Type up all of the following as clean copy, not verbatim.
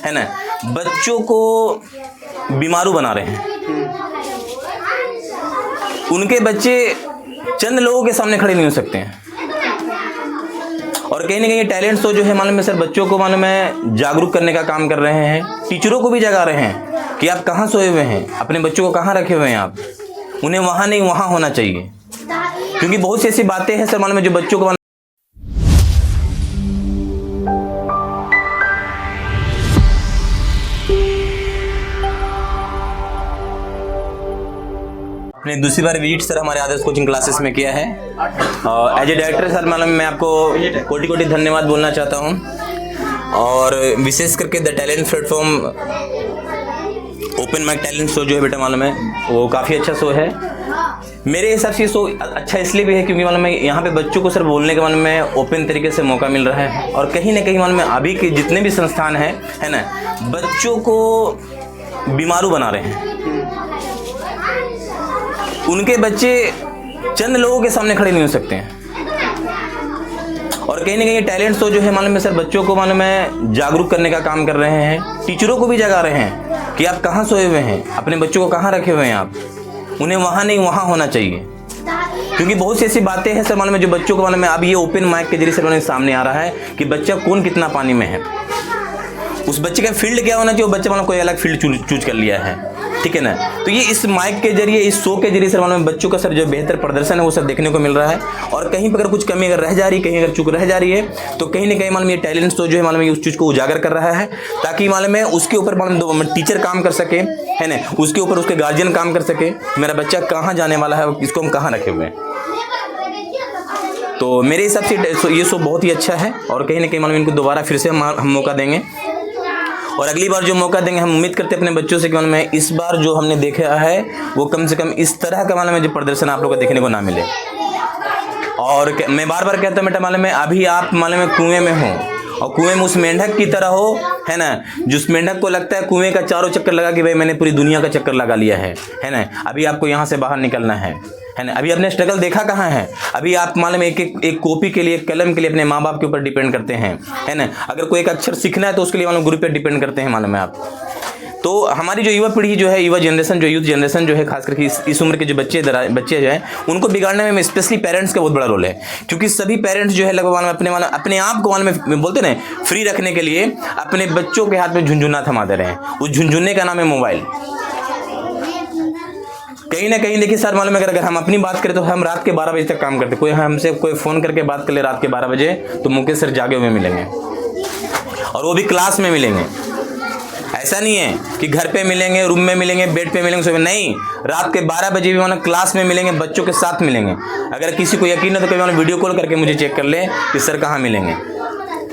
है ना, बच्चों को बीमारू बना रहे हैं। उनके बच्चे चंद लोगों के सामने खड़े नहीं हो सकते हैं। और कहीं ना कहीं टैलेंट शो जो है मालूम है सर, बच्चों को मालूम है जागरूक करने का काम कर रहे हैं, टीचरों को भी जगा रहे हैं कि आप कहाँ सोए हुए हैं, अपने बच्चों को कहाँ रखे हुए हैं आप, उन्हें वहाँ नहीं वहाँ होना चाहिए। क्योंकि बहुत सी ऐसी बातें हैं सर मालूम है जो बच्चों को अपने दूसरी बार विजिट सर हमारे आदर्श कोचिंग क्लासेस में किया है। एज ए डायरेक्टर सर मालूम मैं आपको कोटि कोटि धन्यवाद बोलना चाहता हूं। और विशेष करके the talent platform open mic talent show जो है बेटा मालूम है वो काफ़ी अच्छा शो है। मेरे हिसाब से ये शो अच्छा इसलिए भी है क्योंकि मालूम है यहाँ पे बच्चों को सर बोलने के मालूम में ओपन तरीके से मौका मिल रहा है। और कहीं ना कहीं मालूम है अभी के जितने भी संस्थान हैं है ना, बच्चों को बीमारू बना रहे हैं। उनके बच्चे चंद लोगों के सामने खड़े नहीं हो सकते हैं। और कहीं ना कहीं टैलेंट शो जो है मालूम है सर, बच्चों को मालूम है जागरूक करने का काम कर रहे हैं, टीचरों को भी जगा रहे हैं कि आप कहाँ सोए हुए हैं, अपने बच्चों को कहाँ रखे हुए हैं आप, उन्हें वहाँ नहीं वहाँ होना चाहिए। क्योंकि बहुत सी ऐसी बातें हैं सर मालूम है जो बच्चों को मालूम है अब ये ओपन माइक के जरिए सर सामने आ रहा है कि बच्चा कौन कितना पानी में है, उस बच्चे का फील्ड क्या होना चाहिए, वो बच्चे मालूम कोई अलग फील्ड चूज कर लिया है, ठीक है ना। तो ये इस माइक के जरिए, इस शो के जरिए सर मालूम बच्चों का सर जो बेहतर प्रदर्शन है वो सब देखने को मिल रहा है। और कहीं पर अगर कुछ कमी अगर रह जा रही, कहीं अगर चूक रह जा रही है तो कहीं ना कहीं मालूम ये टैलेंट शो जो है मालूम उस चीज़ को उजागर कर रहा है, ताकि मालूम है उसके ऊपर मालूम टीचर काम कर सके, है ना, उसके ऊपर उसके गार्जियन काम कर सके, मेरा बच्चा कहाँ जाने वाला है, इसको हम कहाँ रखे हुए हैं। तो मेरे हिसाब से ये शो बहुत ही अच्छा है। और कहीं ना कहीं मालूम इनको दोबारा फिर से हम मौका देंगे। और अगली बार जो मौका देंगे हम उम्मीद करते हैं अपने बच्चों से कि मालूम है इस बार जो हमने देखा है वो कम से कम इस तरह का मालूम है जो प्रदर्शन आप लोगों को देखने को ना मिले। और मैं बार बार कहता हूँ बेटा मालूम है अभी आप मालूम है कुएं में हो और कुएं में उस मेंढक की तरह हो, है ना, जिस मेंढक को लगता है कुएं का चारों चक्कर लगा कि भाई मैंने पूरी दुनिया का चक्कर लगा लिया है ना। अभी आपको यहाँ से बाहर निकलना है ना। अभी आपने स्ट्रगल देखा कहाँ है, अभी आप मालूम एक कॉपी के लिए, एक कलम के लिए अपने माँ बाप के ऊपर डिपेंड करते हैं, है ना। अगर कोई एक अक्षर सीखना है तो उसके लिए मालूम गुरु पे डिपेंड करते हैं मालूम है आप। तो हमारी जो युवा पीढ़ी जो है, युवा जनरेशन जो यूथ जनरेशन जो है, खास करके इस उम्र के जो बच्चे जो हैं उनको बिगाड़ने में स्पेशली पेरेंट्स का बहुत बड़ा रोल है। क्योंकि सभी पेरेंट्स जो है लगभग अपने आप को मालूम बोलते ना फ्री रखने के लिए अपने बच्चों के हाथ में झुनझुना थमा दे रहे हैं। उस झुनझुने का नाम है मोबाइल। कहीं ना कहीं देखिए सर मालूम है अगर हम अपनी बात करें तो हम रात के 12 बजे तक काम करते। कोई हमसे कोई फ़ोन करके बात कर ले रात के 12 बजे तो मुकेश सर जागे हुए मिलेंगे, और वो भी क्लास में मिलेंगे। ऐसा नहीं है कि घर पे मिलेंगे, रूम में मिलेंगे, बेड पे मिलेंगे, सुबह नहीं, रात के 12 बजे भी मानो क्लास में मिलेंगे, बच्चों के साथ मिलेंगे। अगर किसी को यकीन है तो कभी वीडियो कॉल करके मुझे चेक कर ले कि सर कहाँ मिलेंगे।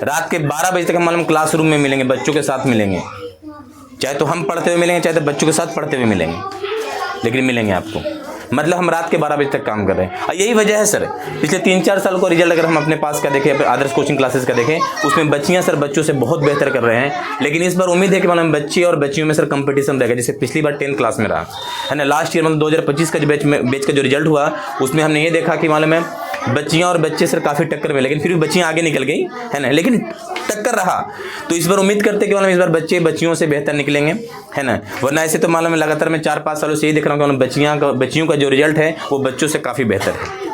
रात के 12 बजे तक हम मालूम क्लासरूम में मिलेंगे, बच्चों के साथ मिलेंगे, चाहे तो हम पढ़ते हुए मिलेंगे, चाहे तो बच्चों के साथ पढ़ते हुए मिलेंगे, लेकिन मिलेंगे आपको। मतलब हम रात के 12 बजे तक काम कर रहे हैं। और यही वजह है सर, पिछले 3-4 साल का रिजल्ट अगर हम अपने पास का देखें, आदर्श कोचिंग क्लासेस का देखें, उसमें बच्चियां सर बच्चों से बहुत बेहतर कर रहे हैं। लेकिन इस बार उम्मीद है कि मतलब बच्चे और बच्चियों में सर कंपटीशन रहेगा, जैसे पिछली बार 10th क्लास में रहा है ना। लास्ट ईयर मतलब 2025 का जो बैच का जो रिजल्ट हुआ उसमें हमने ये देखा कि मालूम है बच्चियाँ और बच्चे सर काफ़ी टक्कर में, लेकिन फिर भी बच्चियाँ आगे निकल गई, है ना, लेकिन टक्कर रहा। तो इस बार उम्मीद करते हैं कि मालूम इस बार बच्चे बच्चियों से बेहतर निकलेंगे, है ना। वरना ऐसे तो मालूम है लगातार मैं 4-5 सालों से यही देख रहा हूँ कि बच्चियों का जो रिजल्ट है वो बच्चों से काफ़ी बेहतर है।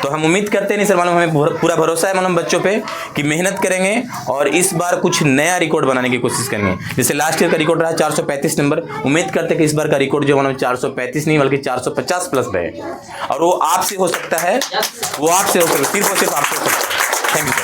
तो हम उम्मीद करते नहीं सर मालूम, हमें पूरा भरोसा है मालूम बच्चों पे कि मेहनत करेंगे और इस बार कुछ नया रिकॉर्ड बनाने की कोशिश करेंगे। जैसे लास्ट ईयर का रिकॉर्ड रहा 435 नंबर, उम्मीद करते हैं कि इस बार का रिकॉर्ड जो मालूम 435 नहीं बल्कि 450 प्लस रहे। और वो आपसे हो सकता है, वो आपसे हो सकता है, सिर्फ और सिर्फ आपसे हो सकता है। Thank you.